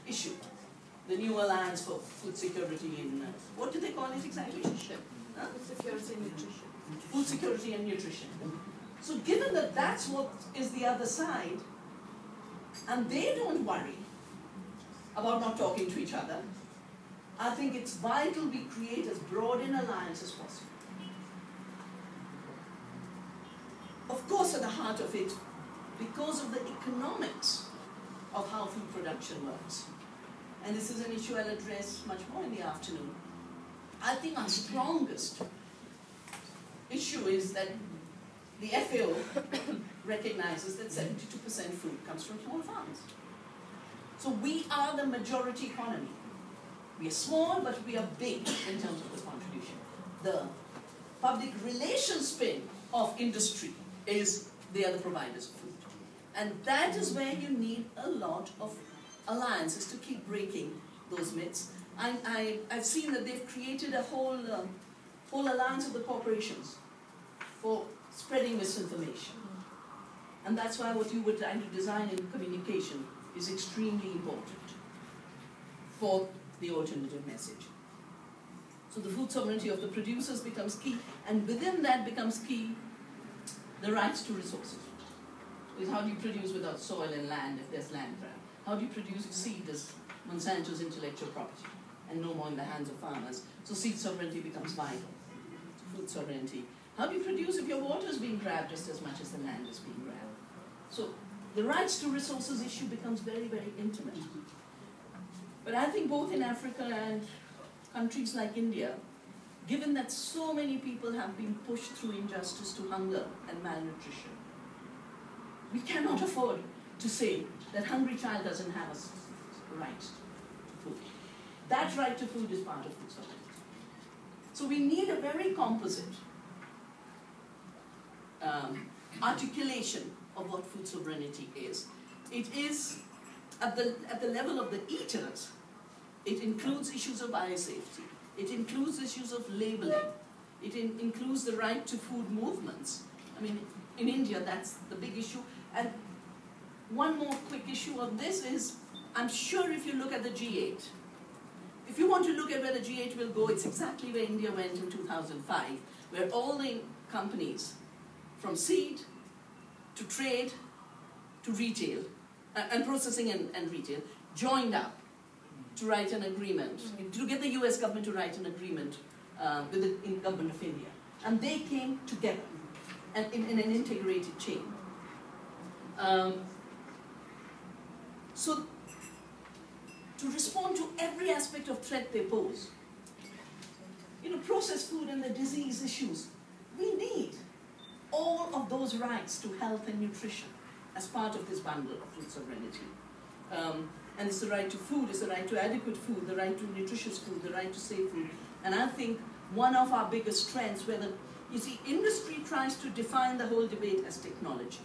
issue, the new Alliance for Food Security in, what do they call it exactly? Huh? Food security and nutrition. Food security and nutrition. So given that that's what is the other side, and they don't worry about not talking to each other, I think it's vital we create as broad an alliance as possible. Of course, at the heart of it, because of the economics of how food production works, and this is an issue I'll address much more in the afternoon, I think our strongest issue is that the FAO recognizes that 72% food comes from small farms. So we are the majority economy. We are small, but we are big in terms of the contribution. The public relations spin of industry is they are the providers of food. And that is where you need a lot of alliances to keep breaking those myths. I've seen that they've created a whole alliance of the corporations for spreading misinformation. And that's why what you were trying to design in communication is extremely important for the alternative message. So the food sovereignty of the producers becomes key, and within that becomes key the rights to resources. Is how do you produce without soil and land if there's land grab? How do you produce if seed is Monsanto's intellectual property and no more in the hands of farmers? So seed sovereignty becomes vital to food sovereignty. How do you produce if your water is being grabbed just as much as the land is being grabbed? So the rights to resources issue becomes very, very intimate. But I think both in Africa and countries like India, given that so many people have been pushed through injustice to hunger and malnutrition, we cannot afford to say that hungry child doesn't have a right to food. That right to food is part of food sovereignty. So we need a very composite articulation of what food sovereignty is. It is at the level of the eaters. It includes issues of biosafety. It includes issues of labeling. It includes the right to food movements. I mean, in India, that's the big issue. And one more quick issue of this is, I'm sure if you look at the G8, if you want to look at where the G8 will go, it's exactly where India went in 2005, where all the companies, from seed to trade to retail, and processing and retail, joined up to write an agreement, to get the US government to write an agreement with the government of India. And they came together and in an integrated chain. So to respond to every aspect of threat they pose, processed food and the disease issues, we need all of those rights to health and nutrition as part of this bundle of food sovereignty. And it's the right to food, it's the right to adequate food, the right to nutritious food, the right to safe food. And I think one of our biggest strengths, industry tries to define the whole debate as technology.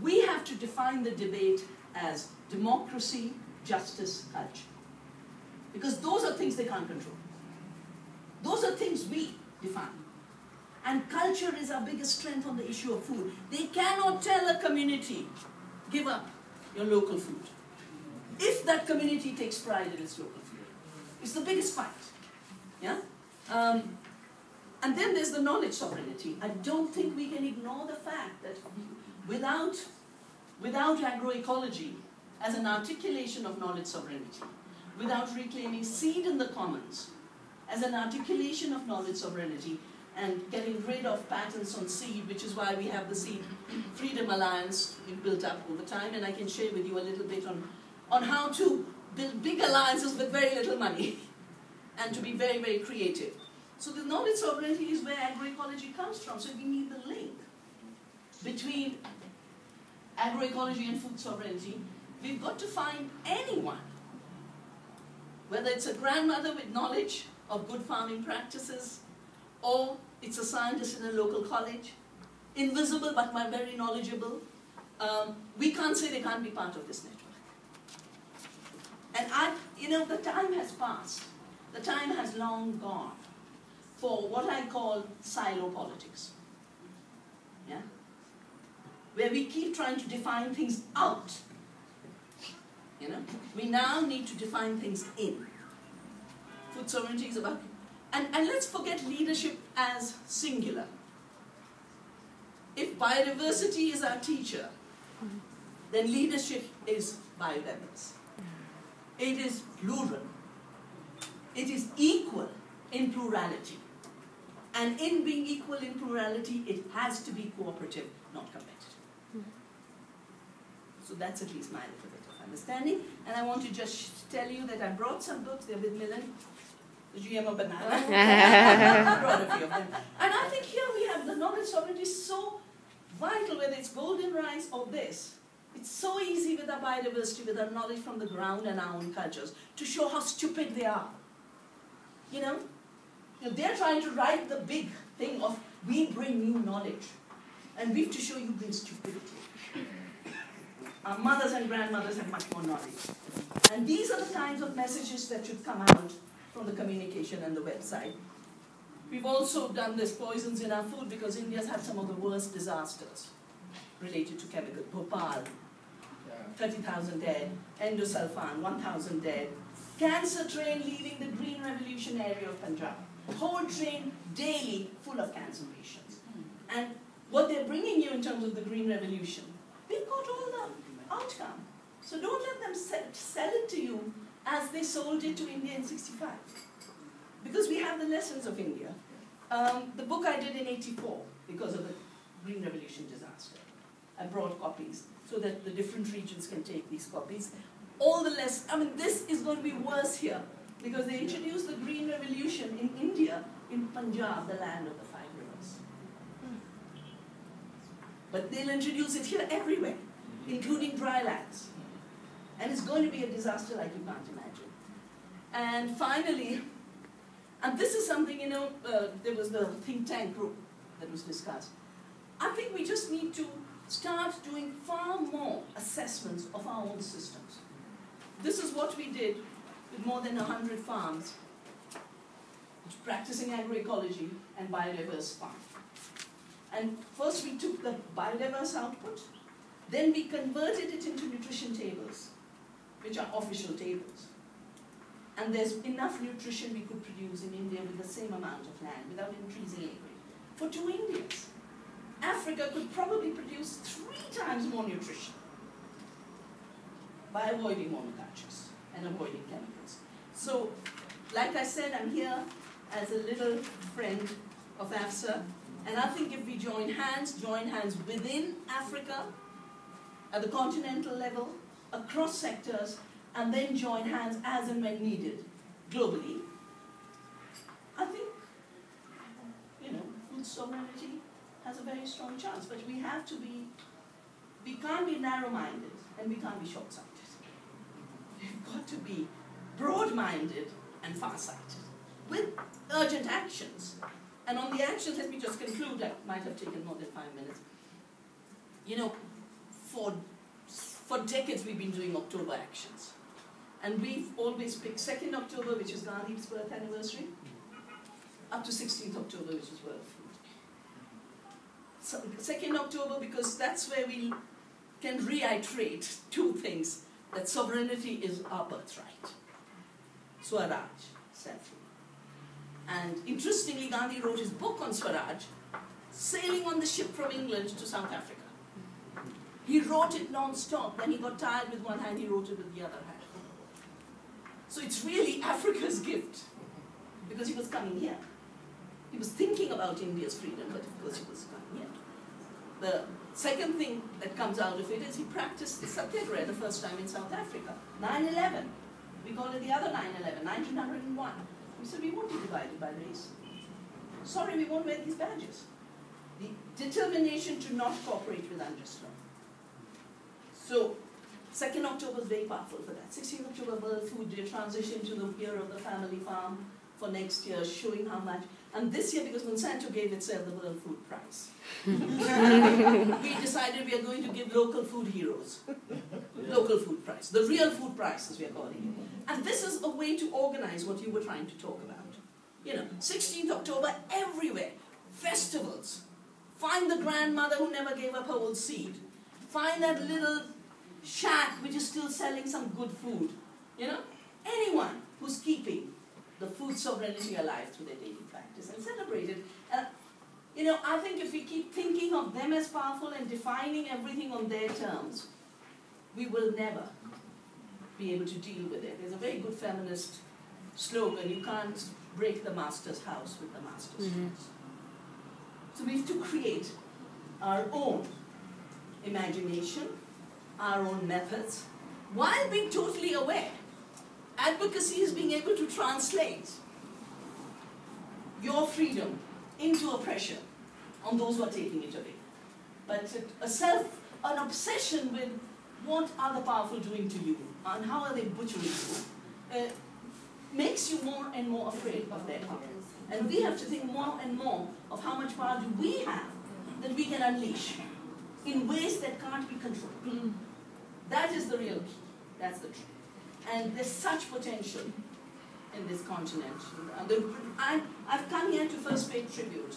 We have to define the debate as democracy, justice, culture. Because those are things they can't control. Those are things we define. And culture is our biggest strength on the issue of food. They cannot tell a community, give up your local food, if that community takes pride in its local food. It's the biggest fight. Yeah? And then there's the knowledge sovereignty. I don't think we can ignore the fact that without agroecology as an articulation of knowledge sovereignty, without reclaiming seed in the commons as an articulation of knowledge sovereignty, and getting rid of patents on seed, which is why we have the Seed Freedom Alliance we've built up over time, and I can share with you a little bit on how to build big alliances with very little money and to be very, very creative. So the knowledge sovereignty is where agroecology comes from, so we need the link between agroecology and food sovereignty. We've got to find anyone, whether it's a grandmother with knowledge of good farming practices, or it's a scientist in a local college, invisible but very knowledgeable. We can't say they can't be part of this network. And the time has passed. The time has long gone for what I call silo politics. Yeah? Where we keep trying to define things out You know, we now need to define things in. Food sovereignty is about, and let's forget leadership as singular. If biodiversity is our teacher, then leadership is biodiverse. It is plural. It is equal in plurality. And in being equal in plurality, it has to be cooperative, not competitive. So that's at least my little bit of understanding. And I want to just tell you that I brought some books. They're with Milan, the GM of Banana. I brought a few of them. And I think here we have the knowledge sovereignty is so vital, whether it's golden rice or this. It's so easy with our biodiversity, with our knowledge from the ground and our own cultures, to show how stupid they are. You know, they're trying to write the big thing of, we bring new knowledge. And we have to show you bring stupidity. Our mothers and grandmothers have much more knowledge. And these are the kinds of messages that should come out from the communication and the website. We've also done this poisons in our food because India's had some of the worst disasters related to chemical. Bhopal, 30,000 dead. Endosulfan, 1,000 dead. Cancer train leaving the green revolution area of Punjab. Whole train daily full of cancer patients. And what they're bringing you in terms of the green revolution, we've got all the outcome. So don't let them sell it to you as they sold it to India in '65. Because we have the lessons of India. The book I did in '84 because of the green revolution disaster. I brought copies so that the different regions can take these copies. All the less, I mean, this is going to be worse here because they introduced the green revolution in India, in Punjab, the land of the 5 rivers. But they'll introduce it here everywhere, including dry lands. And it's going to be a disaster like you can't imagine. And finally, and this is something, you know, there was the think tank group that was discussed. I think we just need to start doing far more assessments of our own systems. This is what we did with more than 100 farms, practicing agroecology and biodiverse farm. And first we took the biodiverse output, then we converted it into nutrition tables, which are official tables. And there's enough nutrition we could produce in India with the same amount of land without increasing acreage. For 2 Indians, Africa could probably produce 3 times more nutrition by avoiding monocultures and avoiding chemicals. So, like I said, I'm here as a little friend of AFSA, and I think if we join hands within Africa, at the continental level, across sectors, and then join hands as and when needed, globally, I think, you know, food sovereignty has a very strong chance, but we have to be, we can't be narrow-minded, and we can't be short-sighted. We've got to be broad-minded and far-sighted, with urgent actions. And on the actions, let me just conclude, that might have taken more than 5 minutes. You know, for decades we've been doing October actions. And we've always picked 2nd October, which is Gandhi's birth anniversary, up to 16th October, which is World Food. So 2nd October, because that's where we can reiterate 2 things, that sovereignty is our birthright. Swaraj, self-rule. And interestingly, Gandhi wrote his book on Swaraj, sailing on the ship from England to South Africa. He wrote it non-stop. When he got tired with one hand, he wrote it with the other hand. So it's really Africa's gift, because he was coming here. He was thinking about India's freedom, but of course he was coming here. The second thing that comes out of it is he practiced satyagraha the first time in South Africa. 9/11. We call it the other 9/11, 1901. We said we won't be divided by race. Sorry, we won't wear these badges. The determination to not cooperate with unjust law. So, 2nd October is very powerful for that. 16th October, World Food Day, transition to the year of the family farm for next year, showing how much. And this year, because Monsanto gave itself the World Food Prize, we decided we are going to give local food heroes. Local food prize. The real food prize, as we are calling it. And this is a way to organize what you were trying to talk about. You know, 16th October, everywhere. Festivals. Find the grandmother who never gave up her old seed. Find that little shack which is still selling some good food. You know, anyone who's keeping the food sovereignty alive through their daily practice and celebrate it. You know, I think if we keep thinking of them as powerful and defining everything on their terms, we will never be able to deal with it. There's a very good feminist slogan, you can't break the master's house with the master's tools. So we have to create our own imagination, our own methods, while being totally aware. Advocacy is being able to translate your freedom into oppression on those who are taking it away. But an obsession with what are the powerful doing to you and how are they butchering you makes you more and more afraid of their power. And we have to think more and more of how much power do we have that we can unleash in ways that can't be controlled. That is the real key. That's the truth. And there's such potential in this continent. I've come here to first pay tribute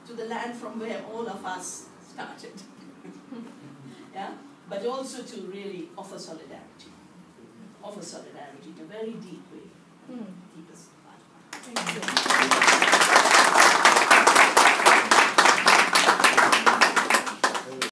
to the land from where all of us started. Yeah? But also to really offer solidarity. Offer solidarity in a very deep way. Deepest part. Thank you.